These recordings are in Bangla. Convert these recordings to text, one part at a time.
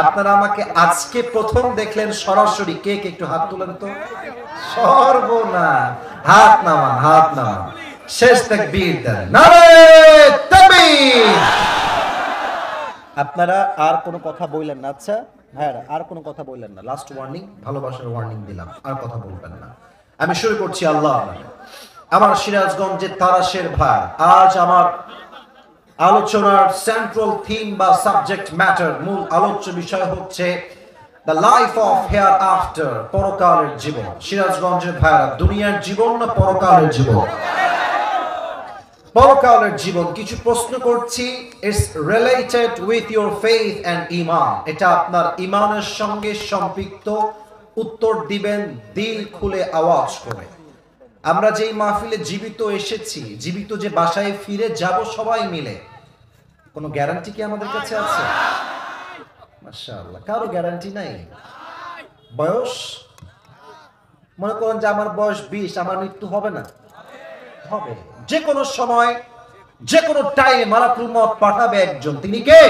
আপনারা আমাকে আজকে প্রথম দেখলেন সরাসরি, কে কে একটু হাত তুলেন তো। সর্বনাশ, হাত নামান, হাত নামান, শেষ তাকবীর দেন, নারে তাকবীর। আপনারা আর কোনো কথা বললেন না? আচ্ছা ভাইরা, আর কোনো কথা বললেন না। লাস্ট ওয়ার্নিং, ভালোবাসার ওয়ার্নিং দিলাম, আর কথা বলবেন না। আমি শুরু করছি আল্লাহ। আমার সিরাজগঞ্জের তারাশের ভাই, আজ আমার আলোচনার সেন্ট্রাল থিম বা সাবজেক্ট ম্যাটার, মূল আলোচ্য বিষয় হচ্ছে the life of hair after, পরকালের জীবন। সিরাজগঞ্জের ভাইরা, দুনিয়ার জীবন না পরকালের জীবন? পরকালের জীবন। কিছু প্রশ্ন করছি, it's related with your faith and ঈমান। এটা আপনার ঈমানের সঙ্গে সম্পৃক্ত। উত্তর দিবেন দিল খুলে, আওয়াজ করে। আমরা যেই মাহফিলে জীবিত এসেছি, জীবিত যে বাসায় ফিরে যাব সবাই মিলে, কোনো গ্যারান্টি কি আমাদের কাছে আছে? মাশাআল্লাহ, কারো গ্যারান্টি নাই। বয়স, মনে করেন যে আমার বয়স 20, আমার মৃত্যু হবে না? হবে। যে কোনো সময়, যে কোনো টাইমে মালাকুল মউত পাঠাবে একজন। তিনি কে?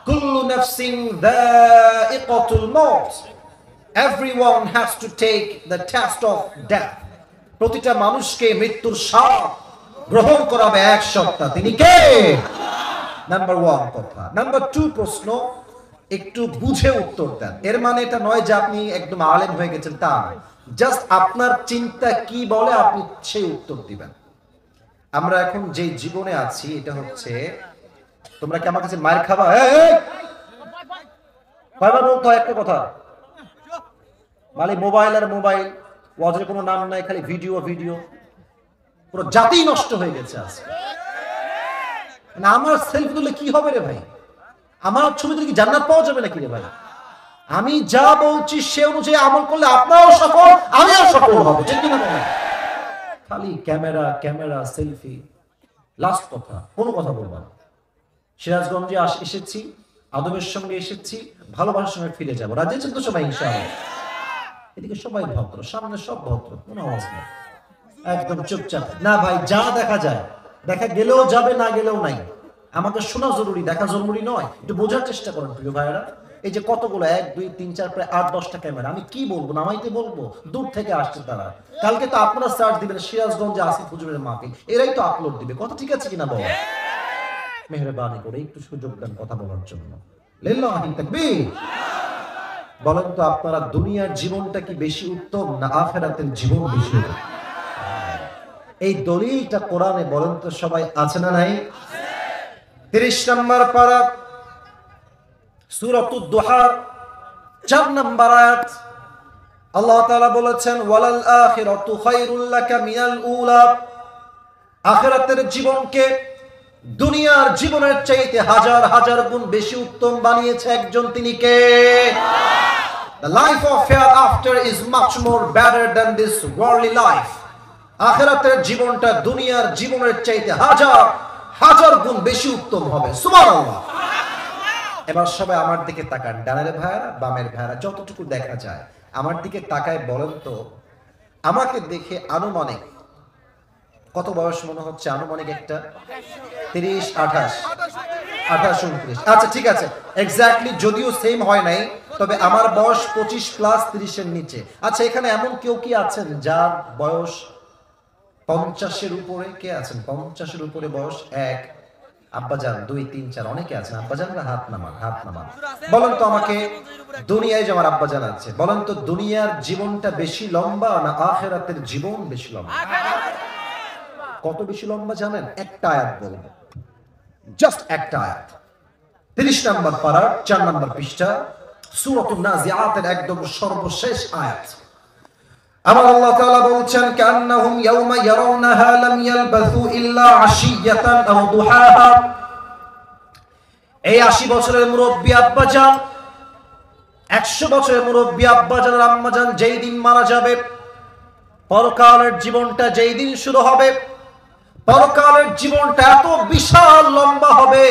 কুল্লু নাফসিন যায়িকাতুল মাউত, everyone has to take the test of death. প্রতিটা মানুষকে মৃত্যুর স্বাদ গ্রহণ করাবে এক সত্তা। তিনি কে? নাম্বার 1 কথা। নাম্বার 2 প্রশ্ন, একটু বুঝে উত্তর দেন। এর মানে এটা নয় যে আপনি একদম আলেম হয়ে গেছেন, তা নয়। জাস্ট আপনার চিন্তা কি বলে আপনি সেই উত্তর দিবেন। আমরা এখন যে জীবনে আছি, এটা হচ্ছে, তোমরা কি আমার কাছে মার খাবা? কয়বার বলতে হয় একটা কথা? মানে মোবাইল আর মোবাইল, ওয়াজের কোনো নাম নাই, খালি ভিডিও ভিডিও। পুরো জাতি নষ্ট হয়ে গেছে আজকে। না, আমার সেলফি তুললে কি হবে রে ভাই? আমার ছবি তুলে কি জান্নাত পাওয়া যাবে নাকি রে ভাই? আমি যা বলছি সে অনুযায়ী আমল করলে আপনারাও সফল, আমিও সফল হব, ঠিক কি না? খালি ক্যামেরা ক্যামেরা, সেলফি। লাস্ট কথা, কোনো কথা বলবো না। সিরাজগঞ্জে এসেছি, আদবের সঙ্গে এসেছি, ভালোবাসার সঙ্গে ফিরে যাবো। রাজি আছেন তো সবাই ইনশাআল্লাহ? এদিকে সবাই ভদ্র, সামনে সব ভদ্র, কোনো আওয়াজ নেই, একদম চুপচাপ। না ভাই, যা দেখা যায়, দেখা গেলেও যাবে, না গেলেও নাই। আমাকে শোনা জরুরি, দেখা জরুরি নয়। একটু বোঝার চেষ্টা করেন প্রিয় ভাইয়েরা। এই যে কতগুলো 1, 2, 3, 4, প্রায় 8-10টা ক্যামেরা, আমি কি বলবো? নামাইতে বলবো? দূর থেকে আসছে তারা। কালকে তো আপনারা সার্চ দিবেন সিরাজগঞ্জে আসিফ হুজুরের মাহফিল, এরাই তো আপলোড দিবে। কথা ঠিক আছে কিনা বল? মেহেরবানি করে একটু সুযোগ দেন কথা বলার জন্য। লিল্লাহি তাকবীর। বলেন তো, আপনারা দুনিয়ার জীবনটা কি বেশি উত্তম না আখিরাতের জীবন বেশি উত্তম? এই দলিলটা কোরআনে বলেন তো সবাই, আছে না নাই? 30 নম্বর পারা, সূরাতুদ দুহার 4 নম্বর আয়াত। আল্লাহ তাআলা বলেছেন, ওয়ালাল আখিরাতু খায়রুল লাকা মিনাল উলা। আখিরাতের জীবনকে দুনিয়ার জীবনের চাইতে হাজার হাজার গুণ বেশি উত্তম বানিয়েছে একজন। তিনি কে? The life of hereafter is much more better than this worldly life. আখিরাতের জীবনটা দুনিয়ার জীবনের চাইতে হাজার হাজার গুণ বেশি উত্তম হবে। সুবহানাল্লাহ। এবার সবাই আমার দিকে তাকান, ডানের ভাইরা, বামের ভাইরা, যতটুকু দেখা যায় আমার দিকে তাকায়। বলেন তো, আমাকে দেখে আনুমানিক কত বয়স মনে হচ্ছে? আনুমানিক একটা 30, 28, 29। আচ্ছা ঠিক আছে, এক্স্যাক্টলি যদিও সেম হয় নাই, তবে আমার বয়স 25+ 30-এর নিচে। আচ্ছা, এখানে এমন কেউ কি আছেন যার বয়স 50-এর উপরে? কে আছেন 50-এর উপরে বয়স? 1 আব্বাজান, 2, 3, 4, অনেকে আছেন। আব্বাজানরা হাত নামান, হাত নামান। বলেন তো আমাকে, দুনিয়ায় যে আমার আব্বাজান আছে, বলেন তো দুনিয়ার জীবনটা বেশি লম্বা না আখিরাতের জীবন বেশি লম্বা? কত বেশি লম্বা জানেন? একটা আয়াত বলবো, জাস্ট একটা আয়াত। 30 নম্বর পারার 4 নম্বর পৃষ্ঠা, সূরাতুন নাজিআতের একদম সর্বশেষ আয়াত। আমার আল্লাহ তাআলা বলছেন, কান্নাহুম ইয়াওমা ইয়ারাউনাহা লাম ইয়ালবাসু ইল্লা আশিয়াতান আও দুহাহা। এই 80 বছরের মুরব্বি আব্বাজান, 100 বছরের মুরব্বি আব্বাজান আর আম্মাজান যেই দিন মারা যাবে, পরকালের জীবনটা যেই দিন শুরু হবে, পরকালের জীবনটা এত বিশাল লম্বা হবে,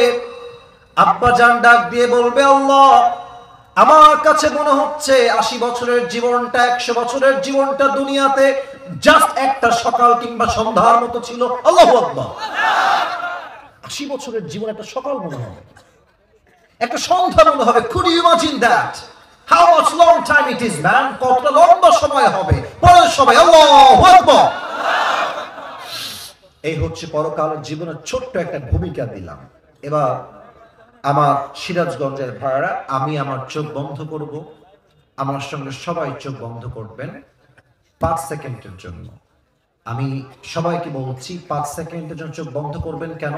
আব্বাজান ডাক দিয়ে বলবে, আল্লাহ, আমার কাছে মনে হচ্ছে 80 বছরের জীবনটা, 100 বছরের জীবনটা দুনিয়াতে জাস্ট একটা সকাল কিংবা সন্ধ্যার মতো ছিল। আল্লাহু আকবার। 80 বছরের জীবন একটা সকাল মনে হবে। একটা সন্ধ্যা মনে হবে। Could you imagine that? How much long time it is, man? কতটা লম্বা সময় হবে। পরের সবাই আল্লাহু আকবার। এই হচ্ছে পরকালের জীবনের ছোট্ট একটা ভূমিকা দিলাম। এবার আমার সিরাজগঞ্জের ভাইরা, আমি আমার চোখ বন্ধ করব, আমার সঙ্গে সবাই চোখ বন্ধ করবেন 5 সেকেন্ডের জন্য। আমি সবাইকে বলছি 5 সেকেন্ডের জন্য চোখ বন্ধ করবেন। কেন?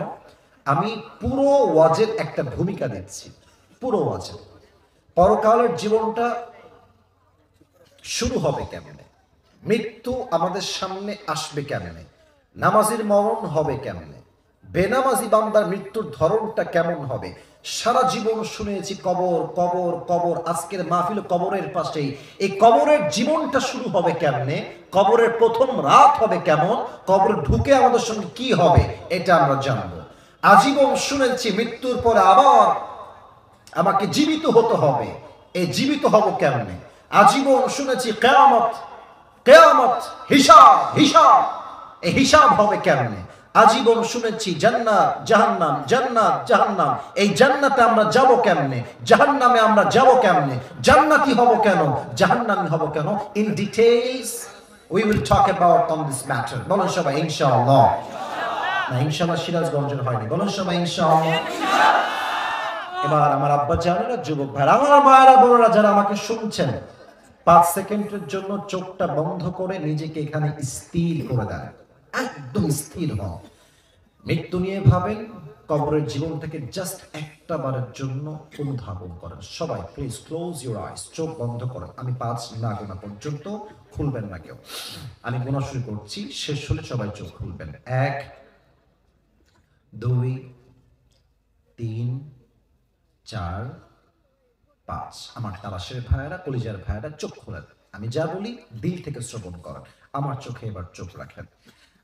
আমি পুরো ওয়াজের একটা ভূমিকা দিচ্ছি। পুরো ওয়াজের পরকালের জীবনটা শুরু হবে কেমনে, মৃত্যু আমাদের সামনে আসবে কেমনে, নামাজির মরণ হবে কেমনে, বেনামাজি বান্দার মৃত্যুর ধরনটা কেমন হবে। সারা জীবন শুনেছি কবর কবর কবর, আজকের মাহফিল কবরের পাশেই। এই কবরের জীবনটা শুরু হবে কেমনে, কবরের প্রথম রাত হবে কেমন, কবর ঢুকে আমাদের সঙ্গে কি হবে, এটা আমরা জানবো। আজীবন শুনেছি মৃত্যুর পরে আবার আমাকে জীবিত হতে হবে, এই জীবিত হব কেমনে। আজীবন শুনেছি কিয়ামত কিয়ামত, হিসাব হিসাব, এই হিসাব হবে কেমনে। আজীবন শুনেছি জান্নাত জাহান্নাম জান্নাত জাহান্নাম, এই জান্নাতে আমরা যাব কেমনে, জাহান্নামে আমরা যাব কেমনে, জান্নাতি হব কেন, জাহান্নামী হব কেন। In details we will talk about on this matter. বলেন সবাই ইনশাআল্লাহ। না ইনশাআল্লাহ সিরাজগঞ্জের হয়নি, বলেন সবাই ইনশাআল্লাহ। এবার আমার আব্বা জানেরা, যুবক ভাইরা, আমার মায়েরা বোনেরা যারা আমাকে শুনছেন, 5 সেকেন্ডের জন্য চোখটা বন্ধ করে নিজেকে এখানে স্থির করে দেন, একদম স্থির হন। মৃত্যু নিয়ে ভাবেন, কবরের জীবন থেকে জাস্ট একটা বারের জন্য অনুধাবন করেন। সবাই প্লিজ ক্লোজ ইউর আইস, চোখ বন্ধ করেন। আমি 5 না গোনা পর্যন্ত খুলবেন না কেউ। আমি গোনা শুরু করছি, শেষ হলে সবাই চোখ খুলবেন। 1 2 3 4 5। আমার তালাশের ভাইয়েরা, কলিজার ভাইয়েরা, চোখ খোলেন। আমি যা বলি দিল থেকে শ্রবণ করেন। আমার চোখে এবার চোখ রাখেন।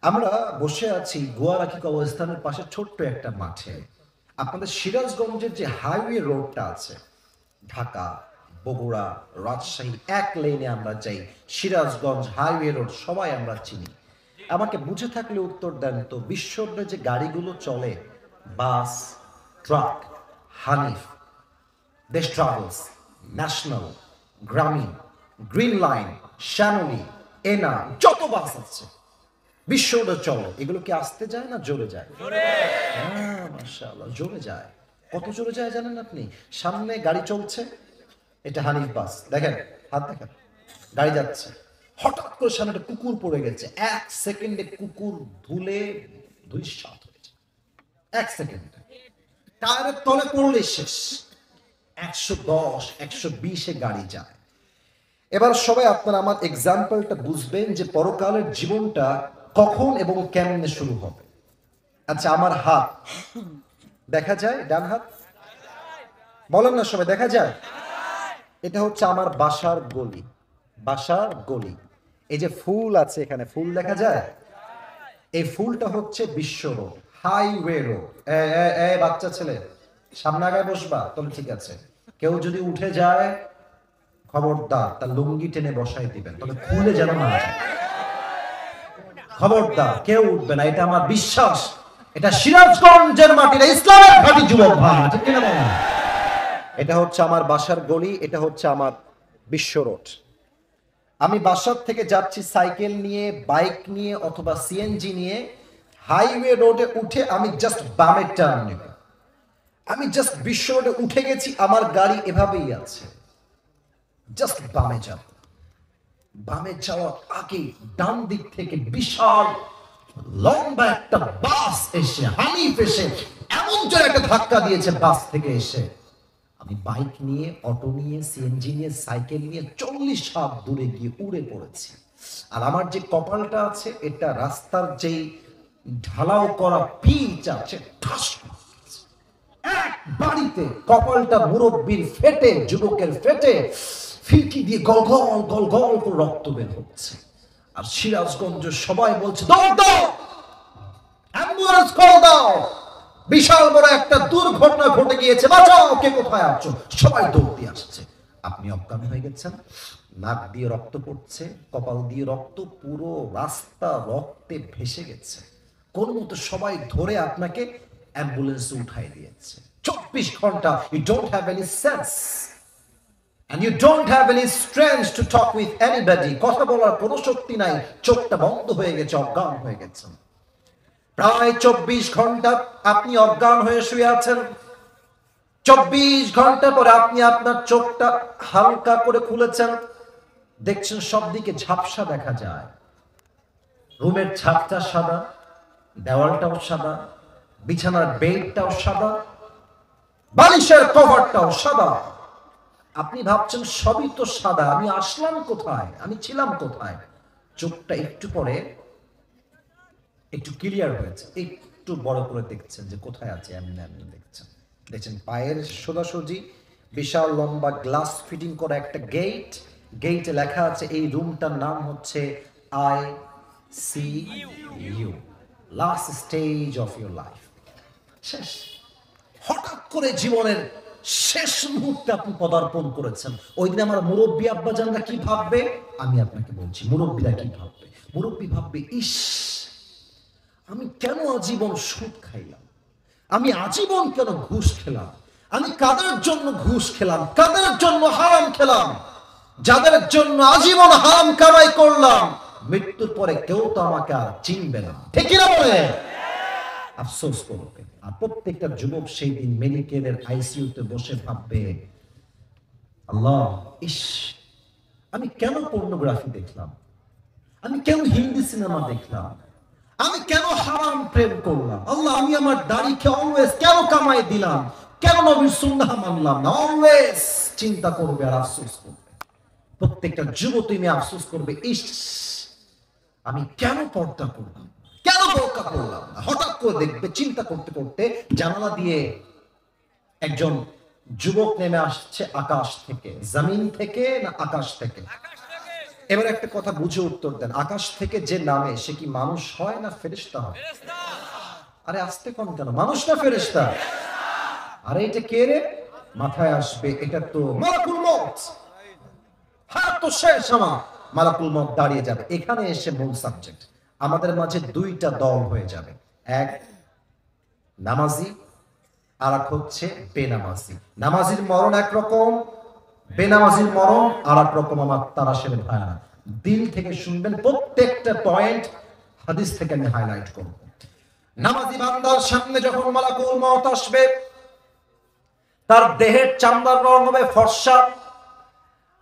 আমরা বসে আছি গোয়ারাকি কবরস্থানের পাশে ছোট্ট একটা মাঠে। আপনাদের সিরাজগঞ্জের যে হাইওয়ে রোডটা আছে, ঢাকা বগুড়া রাজশাহী এক লেনে আমরা যাই, সিরাজগঞ্জ হাইওয়ে রোড সবাই আমরা চিনি। আমাকে বুঝে থাকলে উত্তর দেন তো, বিশ্বের যে গাড়িগুলো চলে, বাস, ট্রাক, হানিফ, দেশ ট্রাভেলস, ন্যাশনাল, গ্রামীণ, গ্রিন লাইন, শ্যামলী, এনা, যত বাস আছে বিশ্বটা চলে, এগুলো কি আসতে যায় না জোরে যায়? হ্যাঁ মাশাআল্লাহ, জোরে যায়। কত জোরে যায় জানেন আপনি? সামনে গাড়ি চলছে, এটা হানিফ বাস, দেখেন হাত দেখেন, গাড়ি যাচ্ছে, হঠাৎ করে সামনে একটা কুকুর পড়ে গেছে, 1 সেকেন্ডে কুকুর ধুলে ধূলিসাৎ হয়ে যায়। 1 সেকেন্ডে টায়ারের তলে পড়লে শেষ। 110 120-এ গাড়ি যায়। এবার সবাই আপনারা আমার এক্সাম্পলটা বুঝবেন যে পরকালের জীবনটা কখন এবং কেমনে শুরু হবে। আচ্ছা, আমার হাত দেখা যায়, ডান হাত বলেন না সবাই, দেখা যায়? এটা হচ্ছে আমার বাসার গলি, বাসার গলি। এই যে ফুল আছে এখানে, ফুল দেখা যায়? এই ফুলটা হচ্ছে বিশ্ব রোড, হাইওয়ে রোড। বাচ্চা ছেলে সামনে আগায় বসবা, তবে ঠিক আছে। কেউ যদি উঠে যায় খবরদার, তার লুঙ্গি টেনে বসাই দিবেন, তবে খুলে যেন না যায়। খবরদার কেউ উঠবে না, এটা আমার বিশ্বাস। এটা সিরাজগঞ্জের মাটির ইসলামের ঘাঁটি, যুবক ভাই, ঠিক কিনা বলেন? এটা হচ্ছে আমার বাসার গলি, এটা হচ্ছে আমার বিশ্ব রোড। আমি বাসার থেকে যাচ্ছি সাইকেল নিয়ে, বাইক নিয়ে অথবা সিএনজি নিয়ে, হাইওয়ে রোডে উঠে আমি জাস্ট বামে টার্ন নেব। আমি জাস্ট বিশ্ব রোডে উঠে গেছি, আমার গাড়ি এভাবেই আছে, জাস্ট বামে যাব। বামে যাওয়ার আগে ডান দিক থেকে বিশাল লম্বা একটা বাস এসে, হানিফ এসে এমন জোরে একটা ধাক্কা দিয়েছে বাস থেকে এসে। আমি বাইক নিয়ে, অটো নিয়ে, সিএনজি নিয়ে, সাইকেল নিয়ে 40 হাত দূরে গিয়ে উড়ে পড়েছি। আর আমার যে কপালটা আছে, এটা রাস্তার যেই ঢালাও করা পিচ আছে, ঠাস এক বাড়িতে কপালটা মুরব্বীর ফেটে, যুবকের ফেটে, ফিরকি দিয়ে গল গল গল গল করে রক্ত বের হচ্ছে। আর সিরাজগঞ্জ সবাই বলছে দৌড় দাও, অ্যাম্বুলেন্স কল দাও, বিশাল বড় একটা দুর্ঘটনা ঘটে গিয়েছে, বাঁচাও, কে কোথায় আছো? সবাই দৌড় দিয়ে আসছে। আপনি অজ্ঞান হয়ে গেছেন, নাক দিয়ে রক্ত পড়ছে, কপাল দিয়ে রক্ত, পুরো রাস্তা রক্তে ভেসে গেছে। কোন মতো সবাই ধরে আপনাকে অ্যাম্বুলেন্সে উঠাই দিয়েছে। 24 ঘন্টা you don't have any sense and you don't have any strength to talk with anybody, কথা বলার কোনো শক্তি নাই, চোখটা বন্ধ হয়ে গেছে, অজ্ঞান হয়ে গেছেন। প্রায় 24 ঘন্টা আপনি অজ্ঞান হয়ে শুয়ে আছেন। 24 ঘন্টা পরে আপনি আপনার চোখটা হালকা করে খুলেছেন, দেখছেন সব দিকে ঝাপসা দেখা যায়, রুমের ছাদটা সাদা, দেওয়ালটাও সাদা, বিছানার বেডটাও সাদা, বালিশের কভারটাও সাদা। আপনি ভাবছেন সবই তো সাদা, আমি আসলাম কোথায়, আমি ছিলাম কোথায়? চোখটা একটু পরে একটু ক্লিয়ার হয়েছে, একটু বড় করে দেখছেন যে কোথায় আছে, এমনি এমনি দেখছেন পায়ের সোজাসুজি বিশাল লম্বা গ্লাস ফিটিং করা একটা গেটে লেখা আছে এই রুমটার নাম হচ্ছে ICU, last stage of your life. শেষ, হঠাৎ করে জীবনের শেষ মুহূর্তে আপনি পদার্পণ করেছেন। ওই দিন আমার মুরব্বী আব্বাজানরা কি ভাববে আমি আপনাকে বলছি, মুরব্বীরা কি ভাববে? মুরব্বী ভাববে, ইস আমি কেন আজীবন সুদ খাইলাম, আমি আজীবন কেন ঘুষ খেলাম, আমি কাদের জন্য ঘুষ খেলাম, কাদের জন্য হারাম খেলাম, যাদের জন্য আজীবন হারাম কামাই করলাম, মৃত্যুর পরে কেউ তো আমাকে আর চিনবে না, ঠিক না বলে আফসোস করবে। আর প্রত্যেকটা যুবক সেই দিন মেডিকেলের আইসিইউতে বসে ভাববে, আল্লাহ ইস আমি কেন পর্নোগ্রাফি দেখলাম, আমি কেন হিন্দি সিনেমা দেখলাম, আমি কেন হারাম প্রেম করলাম, আল্লাহ আমি আমার দাড়িকে অলওয়েজ কেন কামাই দিলাম, কেন নবীর সুন্নাহ মানলাম না। অলওয়েজ চিন্তা করবে আর আফসোস করবে। প্রত্যেকটা যুবক তুমি আফসোস করবে, ইস আমি কেন পর্দা করলাম, কেন বোরকা করলাম না। হঠাৎ করে দেখবে চিন্তা করতে করতে জানালা দিয়ে একজন যুবক নেমে আসছে আকাশ থেকে, জমিন থেকে না আকাশ থেকে? এবার একটা কথা বুঝে উত্তর দেন, আকাশ থেকে যে নামে সে কি মানুষ হয় না ফেরেশতা হয়? আরে আসতে কোন কেন, মানুষ না ফেরেশতা? আরে এটা কে রে? মাথায় আসবে এটা তো মালাকুল মউত। হ্যাঁ তো শেষ, আমার মালাকুল মউত দাঁড়িয়ে যাবে। এখানে এসে মূল সাবজেক্ট, আমাদের মাঝে দুইটা দল হয়ে যাবে, এক নামাজি আর এক হচ্ছে বেনামাজি। নামাজির মরণ একরকম, বেনামাজির মরণ আর এক রকম। আমার তারা সেরে ভাইরা দিল থেকে শুনবেন, প্রত্যেকটা পয়েন্ট হাদিস থেকে আমি হাইলাইট করব। নামাজি বান্দার সামনে যখন মালাকুল মউত আসবে, তার দেহের চামড়ার রং হবে ফর্সা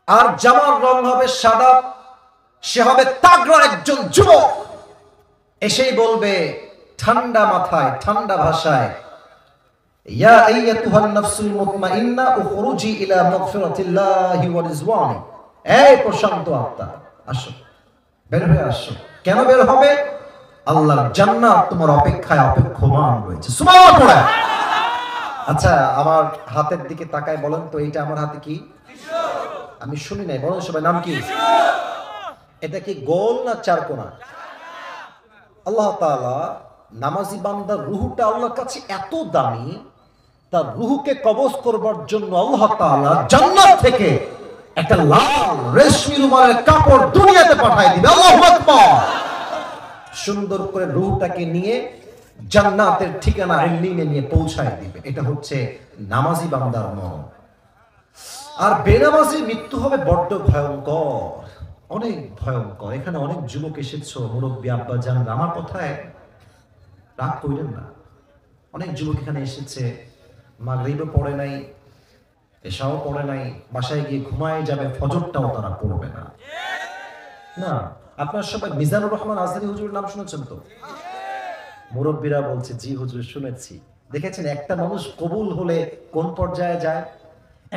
আর জামার রং হবে সাদা। সে হবে তাগড়া একজন যুবক, এসেই বলবে ঠান্ডা মাথায় ঠান্ডা ভাষায়, ইয়া আইয়াতুহান নাফসুল মুতমাইন্না উখরুজি ইলা মাগফিরাতিল্লাহি ওয়া রিজওয়ানি। এই প্রশান্ত আত্মা আসো, বের হয়ে আসো। কেন বের হবে? আল্লাহর জান্নাত তোমার অপেক্ষায় অপেক্ষমান রয়েছে। সুবহানাল্লাহ। আচ্ছা আমার হাতের দিকে তাকায় বলেন তো, এইটা আমার হাতে কি? আমি শুনি নাই, বলেন সবাই নাম কি? এটা কি গোল না চারকোনা? আল্লাহ তাআলা নামাজি বান্দার রূহটা আল্লাহর কাছে এত দামি, তার রূহকে কবজ করবার জন্য আল্লাহ তাআলা জান্নাত থেকে একটা লাল রেশমি রুমালের কাপড় দুনিয়াতে পাঠিয়ে দিবে। আল্লাহু আকবার। সুন্দর করে রূহটাকে নিয়ে জান্নাতের ঠিকানা ইল্লিনে নিয়ে পৌঁছায় দিবে। এটা হচ্ছে নামাজি বান্দার মরণ। আর বেনামাজির মৃত্যু হবে বড্ড ভয়ঙ্কর, অনেক ভয়ঙ্কর। এখানে অনেক যুবক এসেছো, মুরব্বী আব্বা জান, আমার কথায় রাগ কইলেন না। অনেক যুবক এখানে এসেছে, মাগরিবও পড়ে নাই, এশাও পড়ে নাই, বাসায় গিয়ে ঘুমায় যাবে, ফজরটাও তারা পড়বে না। না, আপনারা সবাই মিজানুর রহমান আজহারী হুজুরের নাম শুনেছেন তো? মুরব্বীরা বলছে জি হুজুর শুনেছি। দেখেছেন একটা মানুষ কবুল হলে কোন পর্যায়ে যায়?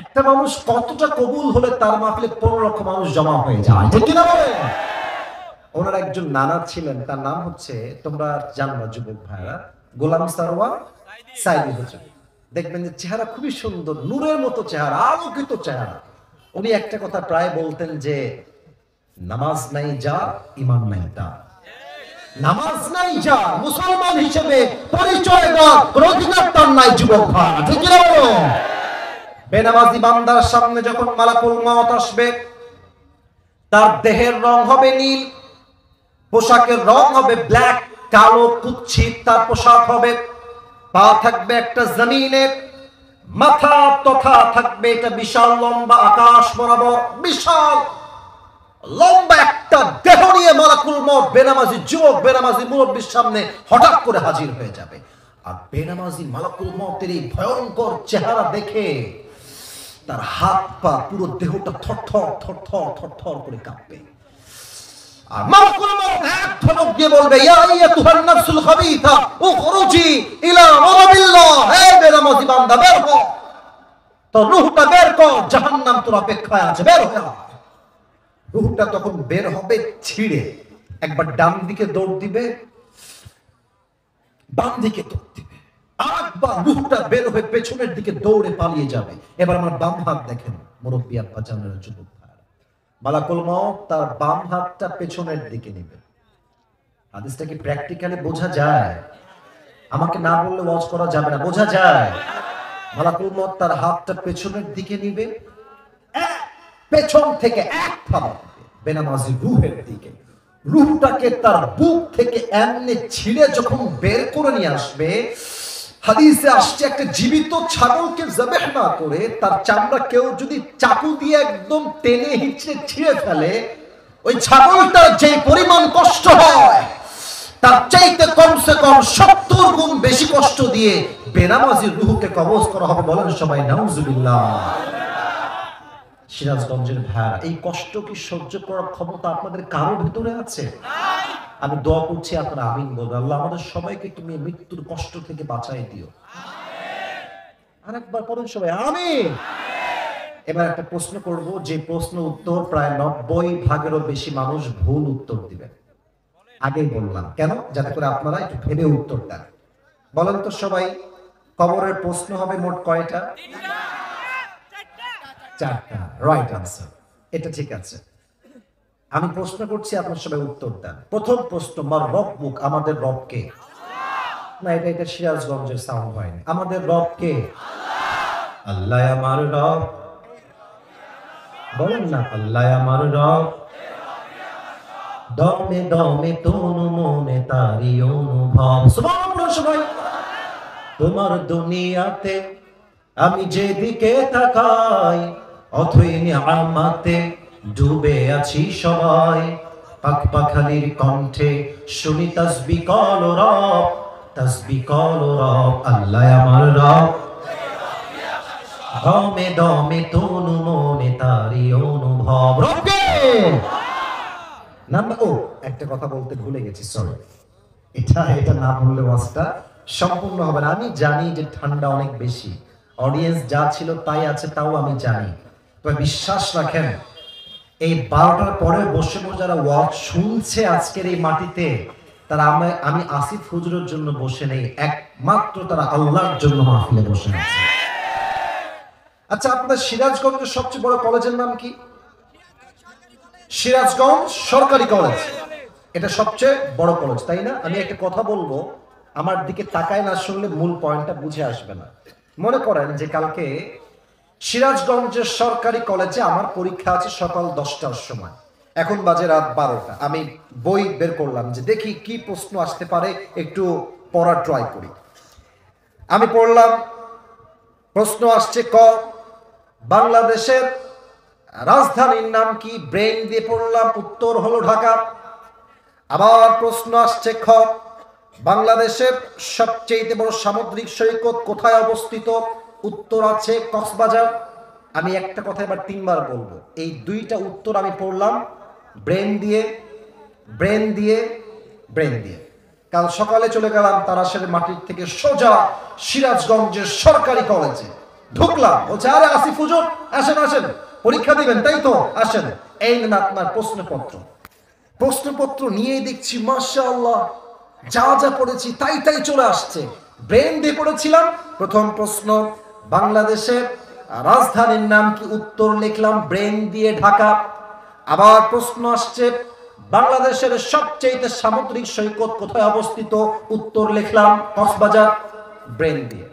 একটা মানুষ কতটা কবুল হলে তার মাহফিলে 15 লক্ষ মানুষ জমা হয়ে যায়, ঠিক কি না বলেন? ওনার একজন নানা ছিলেন, তার নাম হচ্ছে, তোমরা জানো না যুবক ভাইরা, গোলাম সারওয়ার সাইদি হুজুর। দেখবেন যে চেহারা খুবই সুন্দর, নূরের মতো চেহারা, আলোকিত চেহারা। উনি একটা কথা প্রায় বলতেন যে নামাজ নাই যা, ঈমান নাই তা। নামাজ নাই যা, মুসলমান হিসেবে পরিচয় দেওয়ার কোনো অধিকার তার নাই যুবক ভাই, ঠিক কি না বলেন? বেনামাজি বান্দার সামনে যখন মালাকুল মউত আসবে, তার দেহের রং হবে নীল, পোশাকের রং হবে ব্ল্যাক, কালো কুচ্ছিত তার পোশাক হবে, পা থাকবে একটা জমিনে, মাথা তথা থাকবে এটা বিশাল লম্বা আকাশ বরাবর, বিশাল লম্বা একটা দেহ নিয়ে মালাকুল মউত বেনামাজি যুবক বেনামাজি মুরব্বির সামনে হঠাৎ করে হাজির হয়ে যাবে। আর বেনামাজি মালাকুল মউতের এই ভয়ঙ্কর চেহারা দেখে তার হাত পা পুরো দেহটা থরথর থরথর থরথর করে কাঁপবে। আর মালাকুল মউত এক ধমক দিয়ে বলবে, ইয়া আইয়াতুহান নাফসুল খাবিথা উখরুজি ইলা গাদাবিল্লাহ, হে বেনামাজি বান্দা বের হ, তোর রূহটা বের কর, জাহান্নাম তোর অপেক্ষায় আছে, বের হ। রূহটা তখন বের হবে ছিঁড়ে, একবার ডান দিকে দৌড় দিবে, বাম দিকে দৌড় দিবে, আরেকবার রূহটা বের হয়ে পেছনের দিকে দৌড়ে পালিয়ে যাবে। এবার আমার বাম হাত দেখেন মুরব্বী আব্বা জানেন, যুবক ভাইরা, মালাকুল মউত তার বাম হাতটা পেছনের দিকে নেবে। হাদিসটা কি প্র্যাকটিক্যালি বোঝা যায়? আমাকে না বললে ওয়াজ করা যাবে না, বোঝা যায়? মালাকুল মউত তার হাতটা পেছনের দিকে নিবে, পেছন থেকে এক থাবা বেনামাজি রূহের দিকে, রূহটাকে তার বুক থেকে এমনি ছিঁড়ে যখন বের করে নিয়ে আসবে, হাদিসে আসছে একটা জীবিত ছাগলকে জবেহ না করে তার চামড়া কেউ যদি চাকু দিয়ে একদম টেনে হিচড়ে ছিঁড়ে ফেলে, ওই ছাগলটার যে পরিমাণ কষ্ট হয় তার চাইতে কমসে কম 70 গুণ বেশি কষ্ট দিয়ে বেনামাজির রূহকে কবজ করা হবে। বলেন সবাই নাউজুবিল্লাহ। সিরাজগঞ্জের ভাইরা, এই কষ্ট কি সহ্য করার ক্ষমতা আপনাদের কারো ভিতরে আছে? আমি দোয়া করছি আপনারা আমিন বলবেন। আল্লাহ আমাদের সবাইকে তুমি মৃত্যুর কষ্ট থেকে বাঁচাই দিও। আরেকবার পড়ুন সবাই আমিন। এবার একটা প্রশ্ন করব, যে প্রশ্ন উত্তর প্রায় 90% বেশি মানুষ ভুল উত্তর দিবেন। আগেই বললাম কেন, যাতে করে আপনারা একটু ভেবে উত্তর দেন। বলেন তো সবাই, কবরের প্রশ্ন হবে মোট কয়টা? 4টা। রাইট আনসার, এটা ঠিক আছে। আমি প্রশ্ন করছি, আপনার সবাই উত্তর দেন। প্রথম প্রশ্ন, মার রব্বুক, আমাদের রব কে? না, এটা সিরাজগঞ্জের সাউন্ড হয়নি। আমাদের রব কে? আল্লাহ আমার রব। বলেন না, আল্লাহ আমার রব। দমে দমে তনু মনে তারি অনুভব। সুবহানাল্লাহ সবাই। তোমার দুনিয়াতে আমি যেদিকে তাকাই, অথই নিয়ামতে ডুবে আছি সবাই। পাক পাখালির কণ্ঠে শুনি তাসবিহ কল রব, তাসবিহ কল রব। আল্লাহ আমার রব। দমে দমে তনু মনে তারি অনুভব। রব্বে নাম্বার, একটা কথা বলতে ভুলে গেছি, সরি। এটা না বললে ওয়াজটা সম্পূর্ণ হবে না। আমি জানি যে ঠান্ডা অনেক বেশি, অডিয়েন্স যা ছিল তাই আছে, তাও আমি জানি। তবে বিশ্বাস রাখেন, এই 12টার পরে বসে বসে যারা ওয়াজ শুনছে আজকের এই মাটিতে, তারা আমি আসিফ হুজুরের জন্য বসে নেই, একমাত্র তারা আল্লাহর জন্য মাহফিলে বসে আছে। আচ্ছা, আপনাদের সিরাজগঞ্জের সবচেয়ে বড় কলেজের নাম কি? সিরাজগঞ্জ সরকারি কলেজ, এটা সবচেয়ে বড় কলেজ, তাই না? আমি একটা কথা বলবো, আমার দিকে তাকায় না শুনলে মূল পয়েন্টটা বুঝে আসবে না। মনে করেন যে কালকে সিরাজগঞ্জের সরকারি কলেজে আমার পরীক্ষা আছে সকাল 10টার সময়, এখন বাজে রাত 12টা। আমি বই বের করলাম যে দেখি কি প্রশ্ন আসতে পারে, একটু পড়ার ট্রাই করি। আমি পড়লাম, প্রশ্ন আসছে ক, বাংলাদেশের রাজধানীর নাম কি? ব্রেন দিয়ে পড়লাম, উত্তর হলো ঢাকা। আবার প্রশ্ন আসছে খ, বাংলাদেশের সবচেয়ে বড় সামুদ্রিক সৈকত কোথায় অবস্থিত? উত্তর আছে কক্সবাজার। আমি একটা কথা এবার 3বার বলবো, এই 2টা উত্তর আমি পড়লাম ব্রেন দিয়ে, ব্রেন দিয়ে, ব্রেন দিয়ে। কাল সকালে চলে গেলাম তারাশের মাটির থেকে সোজা সিরাজগঞ্জের সরকারি কলেজে ঢুকলাম। বলছে, আরে আসিফ হুজুর আসেন আসেন, পরীক্ষা দিবেন তাই তো, আসেন, এই না আপনার প্রশ্নপত্র। প্রশ্নপত্র নিয়ে দেখছি মাশাআল্লাহ যা যা পড়েছি তাই তাই চলে আসছে। ব্রেন দিয়ে পড়েছিলাম, প্রথম প্রশ্ন বাংলাদেশের রাজধানীর নাম কি? উত্তর লিখলাম ব্রেন দিয়ে ঢাকা। আবার প্রশ্ন আসছে বাংলাদেশের সবচেয়ে সামুদ্রিক সৈকত কোথায় অবস্থিত? উত্তর লিখলাম কক্সবাজার, ব্রেন দিয়ে।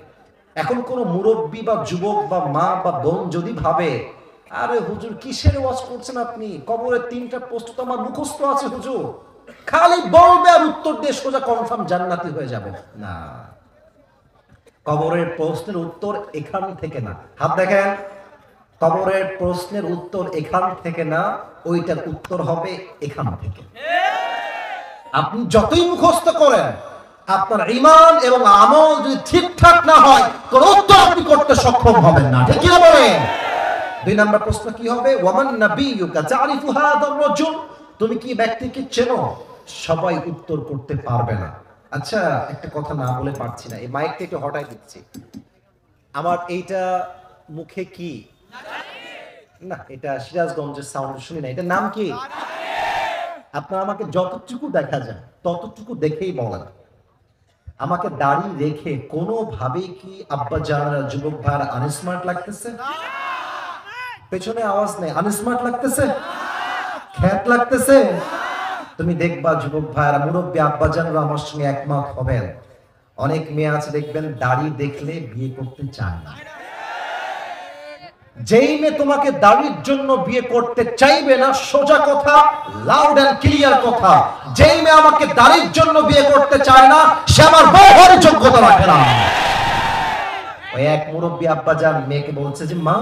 এখন কোন মুরব্বী বা যুবক বা মা বা বোন যদি ভাবে, আরে হুজুর কিসের ওয়াজ করছেন আপনি, কবরের 3টা প্রশ্ন তো আমার মুখস্থ আছে হুজুর, খালি বলবে আর উত্তর দিয়ে সোজা কনফার্ম জান্নাতি হয়ে যাবে, না। কবরের প্রশ্নের উত্তর এখান থেকে না, হাত দেখেন, কবরের প্রশ্নের উত্তর এখান থেকে না, ওইটার উত্তর হবে এখান থেকে। আপনি যতই মুখস্থ করেন, আপনার ঈমান এবং আমল যদি ঠিকঠাক না হয়, কোন উত্তর আপনি করতে সক্ষম হবেন না, ঠিক কি না বলেন? 2 নম্বর প্রশ্ন কি হবে? ওয়ামান নাবিয়্যুকা তা'রিফু হাযার রাজুল, তুমি কি ব্যক্তিকে চেনো? সবাই উত্তর করতে পারবে না। আচ্ছা, একটা কথা না বলে পারছি না, এই মাইকটা একটু হটাই দিচ্ছি। আমার এইটা মুখে কি না, এটা সিরাজগঞ্জের সাউন্ড শুনি না, এটা নাম কি? আপনারা আমাকে যতটুকু দেখা যায় ততটুকু দেখেই বলেন। আমাকে দাড়ি রেখে কোনোভাবেই কি আব্বা জানরা, যুবক ভাইরা আনস্মার্ট লাগতেছে? পেছনে আওয়াজ নেই, আনস্মার্ট লাগতেছে? খ্যাত লাগতেছে? তুমি দেখবা যুবক ভাইরা, মুরব্বী আব্বা জানরা আমার সঙ্গে একমত হবেন, অনেক মেয়ে আছে দেখবেন দাড়ি দেখলে বিয়ে করতে চায় না। যেই মেয়ে তোমাকে দাড়ির জন্য বিয়ে করতে চাইবে না, সোজা কথা, লাউড এন্ড ক্লিয়ার কথা, যেই মেয়ে আমাকে দাড়ির জন্য বিয়ে করতে চায় না, সে আমার বউ হওয়ার যোগ্যতা রাখে না। ওই এক মুরব্বী আব্বাজান মেয়েকে বলছে যে, মা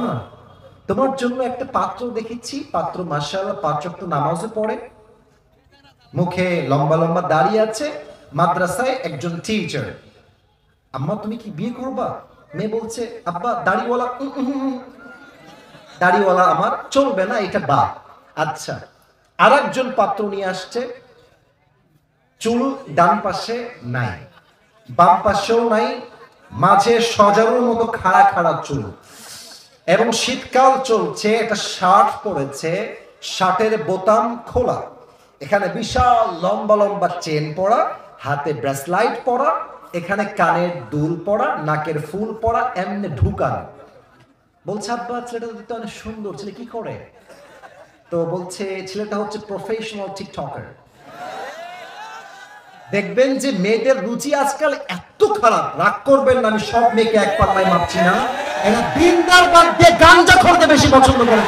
তোমার জন্য একটা পাত্র দেখেছি, পাত্র মাশাআল্লাহ 5 ওয়াক্ত নামাজে পড়ে, মুখে লম্বা লম্বা দাড়ি আছে, মাদ্রাসায় একজন টিচার। আম্মা তুমি কি বিয়ে করবা? মেয়ে বলছে, আব্বা দাড়িওয়ালা দাড়িওয়ালা আমার চলবে না, এটা বা। আচ্ছা, আরেকজন পাত্র নিয়ে আসছে, চুল ডান পাশে নাই, বাম পাশেও নাই, মাঝে সজারুর মতো খাড়া খাড়া চুল, এবং শীতকাল চলছে, একটা শার্ট পরেছে, শার্টের বোতাম খোলা, এখানে বিশাল লম্বা লম্বা চেন পরা, হাতে ব্রেসলাইট পরা, এখানে কানের দুল পরা, নাকের ফুল পরা, এমনি ঢুকানো। বলছে আব্বা ছেলেটা দেখতে অনেক সুন্দর, ছেলে কি করে? তো বলছে ছেলেটা হচ্ছে প্রফেশনাল টিকটকার। দেখবেন যে মেয়েদের রুচি আজকাল এত খারাপ, রাগ করবেন না, আমি সব মেয়েকে এক পাল্লায় মাপছি না, এরা দিনদার বাদ দিয়ে গাঞ্জা করতে বেশি পছন্দ করে।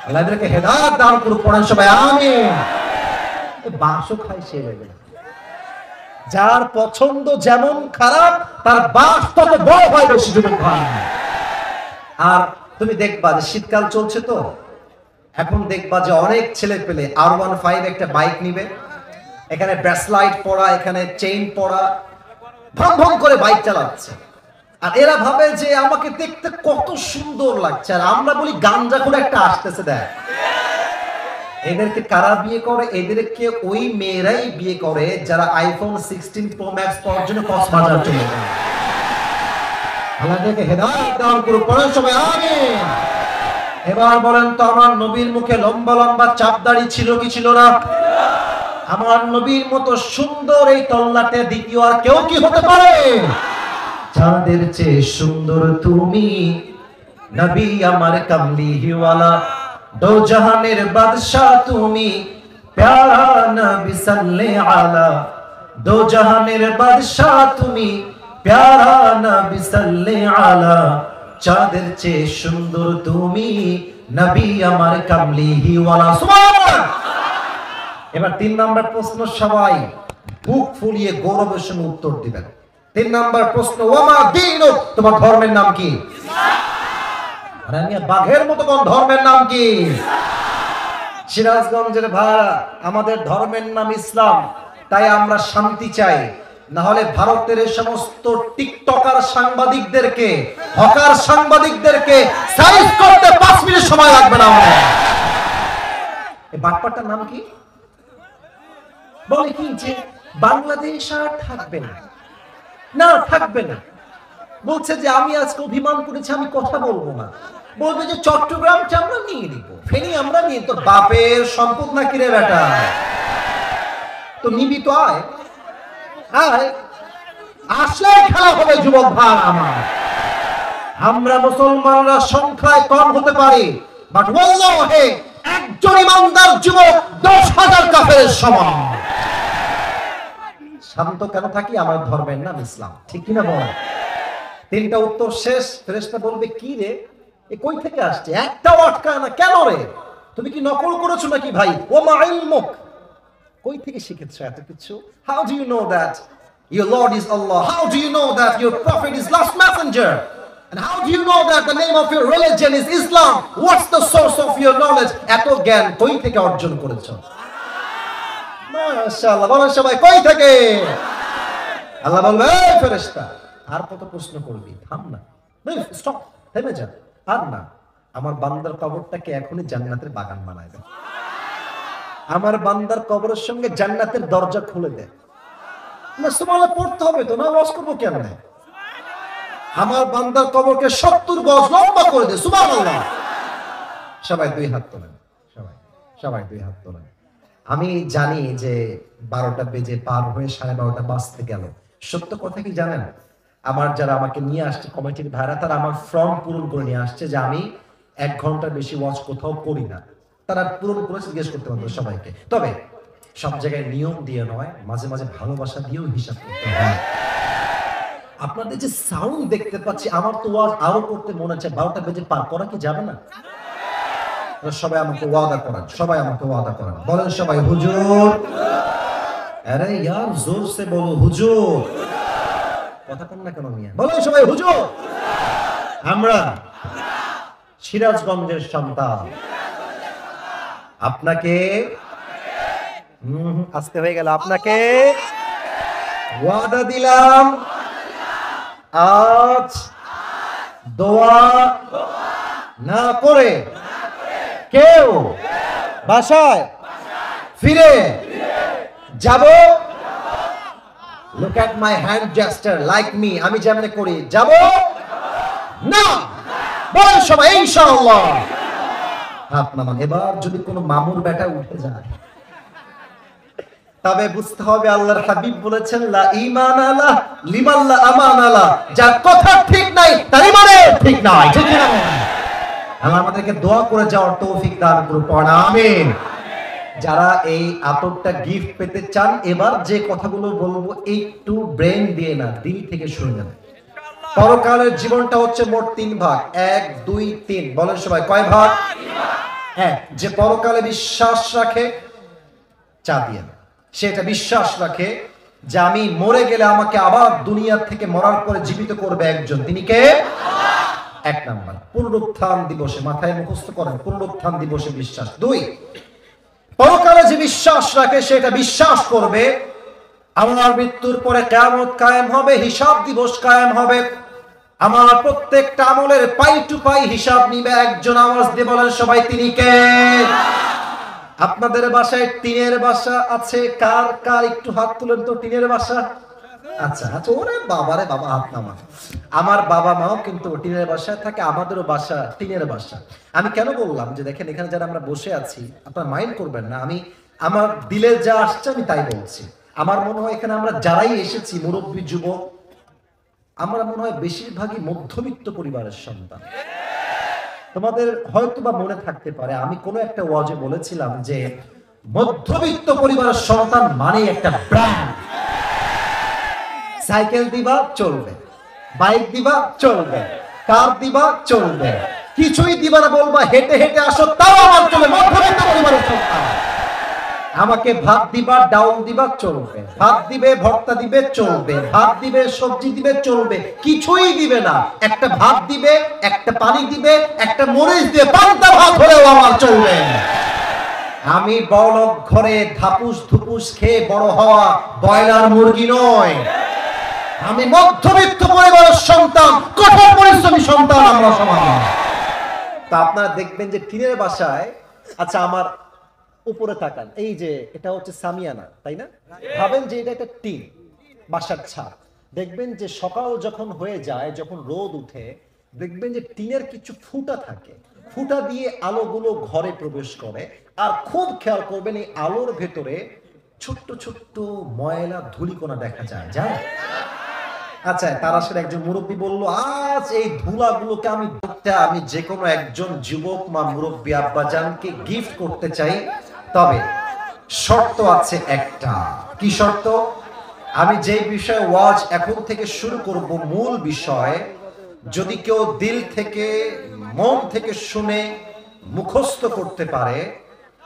আল্লাহ এদেরকে হেদায়েত দান করুক, পড়েন সবাই আমিন। বাসও খায় সে লেগে, যার পছন্দ যেমন খারাপ তার বাস তত বড় হয় বেশি, যুবক ভাই। আর তুমি দেখবা যে শীতকাল চলছে, তো এখন দেখবা যে অনেক ছেলে পেলে R15 একটা বাইক নিবে, এখানে ব্রেসলাইট পরা, এখানে চেইন পরা, ভং ভং করে বাইক চালাচ্ছে, আর এরা ভাবে যে আমাকে দেখতে কত সুন্দর লাগছে, আর আমরা বলি গাঞ্জা করে একটা আসতেছে দেখ। এদেরকে কারা বিয়ে করে? এদেরকে ওই মেয়েরাই বিয়ে করে যারা iPhone 16 Pro Max পাওয়ার জন্য কক্সবাজার চলে যায়। আল্লাহকে হেদায়েত দান করুক, পড়েন সবাই আমিন। এবার বলেন তো, আমার নবীর মুখে লম্বা লম্বা চাপ দাড়ি ছিল কি ছিল না? আমার নবীর মতো সুন্দর এই তল্লাটে দ্বিতীয় আর কেউ কি হতে পারে? চাঁদের চেয়ে সুন্দর তুমি নবী আমার কামলিওয়ালা, দো জাহানের বাদশাহ তুমি প্যারা নবী সাল্লাল্লাহু আলা, দো জাহানের বাদশাহ তুমি প্যারা নবী সাল্লাল্লাহু আলা, চাঁদের চেয়ে সুন্দর তুমি নবী আমার কামলিওয়ালা। সুবহানাল্লাহ। এবার 3 নাম্বার প্রশ্ন, সবাই বুক ফুলিয়ে গৌরবের সঙ্গে উত্তর দিবেন। 3 নাম্বার প্রশ্ন, ওয়ামা দীনুক, তোমার ধর্মের নাম কি? ইসলাম। আরে আমি বাঘের মতো কোন ধর্মের নাম কি? সিরাজগঞ্জের ভাই, আমাদের ধর্মের নাম ইসলাম, তাই আমরা শান্তি চাই, না হলে ভারতের এই সমস্ত টিকটকার সাংবাদিকদেরকে, হকার সাংবাদিকদেরকে সাইজ করতে 5 মিনিট সময় লাগবে না আমাদের। এই বাটপাটার নাম কি? বলে কি যে বাংলাদেশ আর থাকবে না, না থাকবে না, বলছে যে আমি আজকে অভিমান করেছি, আমি কথা বলবো না, বলবে যে চট্টগ্রামটা আমরা নিয়ে নিব, ফেনী আমরা নিয়ে, তোর বাপের সম্পদ না কিরে বেটা, তো নিবি তো, আয় আয়, আসলে খেলা হবে যুবক ভাই আমার। আমরা মুসলমানরা সংখ্যায় কম হতে পারি, বাট ওয়াল্লাহি একজন ইমানদার যুবক 10,000 কাফেরের সমান। শান্ত কেন থাকি? আমার ধর্মের নাম ইসলাম, ঠিক কিনা বল? 3টা উত্তর শেষ। ফেরেশতা বলবে কি রে, এ কই থেকে আসছে, একটাও আটকায় না কেন রে? তুমি কি নকল করেছো নাকি ভাই? ও মা ইলমুক, কই থেকে শিখেছো এত কিছু? How do you know that? Your Lord is Allah. How do you know that your prophet is last messenger? And how do you know that the name of your religion is Islam? What's the source of your knowledge? এত জ্ঞান কই থেকে অর্জন করেছো? মাশাআল্লাহ, বলেন সবাই কই থেকে? আল্লাহ বলবে, এই ফেরেশতা, আর কত প্রশ্ন করবি? থাম না, স্টপ, থেমে যা, আর না। আমার বান্দার কবরটাকে এখনই জান্নাতের বাগান বানায় দে। আমার বান্দার কবরের সঙ্গে জান্নাতের দরজা খুলে দে। না সুবহানাল্লাহ পড়তে হবে তো, না ওয়াজ করবো কেমনে? আমার বান্দার কবরকে 70 গজ লম্বা করে দে। সুবহানাল্লাহ। সবাই দুই হাত তোলেন, সবাই দুই হাত তোলেন। আমি জানি যে 12টা বেজে পার হয়ে 12:30 বাজতে গেল। সত্য কথা কি জানেন? আমার যারা আমাকে নিয়ে আসছে কমিটির ভাইরা, তারা আমার ফর্ম পূরণ করে নিয়ে আসছে যে আমি 1 ঘন্টার বেশি ওয়াজ কোথাও করি না। তারা পূরণ করে জিজ্ঞেস করতে পারবে সবাইকে। তবে সব জায়গায় নিয়ম দিয়ে নয়, মাঝে মাঝে ভালোবাসা দিয়েও হিসাব করতে হয়। আপনাদের যে সাউন্ড দেখতে পাচ্ছি, আমার তো ওয়াজ আরো করতে মনে হচ্ছে। 12টা বেজে পার করা কি যাবে না? সবাই আমাকে ওয়াদা করেন, বলেন সবাই হুজুর। আরে ইয়ার জোর সে বলো হুজুর। কথা কন না কেন মিয়া? বলেন সবাই হুজুর। আমরা সিরাজগঞ্জের সন্তান, আপনাকে আজকে হয়ে গেল, আপনাকে ওয়াদা দিলাম আজ দোয়া না করে কেউ বাসায় ফিরে যাব। Look at my hand gesture like me, আমি যেমনে করি যাব না। বলেন সবাই ইনশাআল্লাহ। আপনার এবার যদি কোনো মামুর বেটা উঠে যায়, তবে বুঝতে হবে আল্লাহর হাবিব বলেছেন লা ঈমান আলা লিমান লা আমান আলা। যার কথা ঠিক নাই তার ইমানে ঠিক নাই। ঠিক না? আল্লাহ আমাদেরকে দোয়া করে যাওয়ার তৌফিক দান করুন, পড়া আমিন। যারা এই আতরটা গিফট পেতে চান, এবার যে কথাগুলো বলবো একটু ব্রেন দিয়ে না, দিল থেকে শুনবেন। পরকালের জীবনটা হচ্ছে মোট 3 ভাগ, 1 2 3। বলেন সবাই কয় ভাগ? হ্যাঁ, যে পরকালে বিশ্বাস রাখে, চা দিয়ে সেটা বিশ্বাস রাখে যে আমি মরে গেলে আমাকে আবার দুনিয়া থেকে মরার পরে জীবিত করবে একজন, তিনি কে? 1 নাম্বার পুনরুত্থান দিবসে, মাথায় মুখস্থ করেন, পুনরুত্থান দিবসে বিশ্বাস। 2, পরকালে যে বিশ্বাস রাখে সেটা বিশ্বাস করবে আমার মৃত্যুর পরে কিয়ামত কায়েম হবে, হিসাব দিবস কায়েম হবে, আমার প্রত্যেকটা আমলের পাই টু পাই হিসাব নিবে একজন। আওয়াজ দিয়ে বলেন সবাই, তিনি কে? আপনাদের বাসায় টিনের বাসা আছে? কার কার একটু হাত তুলেন তো, টিনের বাসা? আচ্ছা আচ্ছা, ওরে বাবারে বাবা, হাত নামা। আমার বাবা মাও কিন্তু টিনের বাসায় থাকে, আমাদেরও বাসা টিনের বাসা। আমি কেন বললাম যে দেখেন এখানে যারা আমরা বসে আছি, আপনারা মাইন্ড করবেন না, আমি আমার দিলে যা আসছে আমি তাই বলছি। আমার মনে হয় এখানে আমরা যারাই এসেছি, মুরব্বী, যুবক, আমরা মনে হয় বেশিরভাগই মধ্যবিত্ত পরিবারের সন্তান। তোমাদের হয়তো বা মনে থাকতে পারে আমি কোনো একটা ওয়াজে বলেছিলাম যে মধ্যবিত্ত পরিবারের সন্তান মানে একটা ব্র্যান্ড। সাইকেল দিবা চলবে, বাইক দিবা চলবে, কার দিবা চলবে, কিছুই দিবা না, বলবা হেঁটে হেঁটে আসো তাও আমার চলবে। মধ্যবিত্ত পরিবারের সন্তান। আমাকে ভাত দিবা, ডাউল দিবা চলবে, ভাত দিবে, ভর্তা দিবে চলবে, ভাত দিবে, সবজি দিবে চলবে, কিছুই দিবে না, একটা ভাত দিবে, একটা পানি দিবে, একটা মরিচ দিবে, পান্তা ভাত হলেও আমার চলবে। আমি বড়লোক ঘরে ধাপুস ধুপুস খেয়ে বড় হওয়া ব্রয়লার মুরগি নয়। আমি মধ্যবিত্ত পরিবারের সন্তান, কঠোর পরিশ্রমী সন্তান আমরা সমাজ। তা আপনারা দেখবেন যে টিনের বাসায়, আচ্ছা আমার উপরে তাকান, এই যে এটা হচ্ছে সামিয়ানা, তাই না? ভাবেন যে এটা একটা টিন, বাসার ছাদ। দেখবেন যে সকাল যখন হয়ে যায়, যখন রোদ উঠে, দেখবেন যে টিনের কিছু ফুটা থাকে, ফুটা দিয়ে আলোগুলো ঘরে প্রবেশ করে। আর খুব খেয়াল করবেন এই আলোর ভেতরে ছোট্ট ছোট্ট ময়লা ধুলিকণা দেখা যায়। আচ্ছা, তার আসলে একজন মুরব্বী বলল, আজ এই ধুলাগুলোকে আমি যে কোনো একজন যুবক মা মুরব্বী আব্বাজানকে গিফট করতে চাই। তবে শর্ত আছে একটা। কি শর্ত? আমি যে বিষয়ে ওয়াজ এখন থেকে শুরু করব, মূল বিষয়, যদি কেউ দিল থেকে মন থেকে শুনে মুখস্থ করতে পারে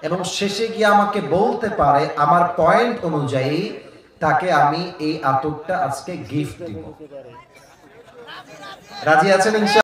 এবং শেষে গিয়ে আমাকে বলতে পারে আমার পয়েন্ট অনুযায়ী, তাকে আমি এই আতরটা আজকে গিফট দিব। রাজি আছেন ইনশাআল্লাহ?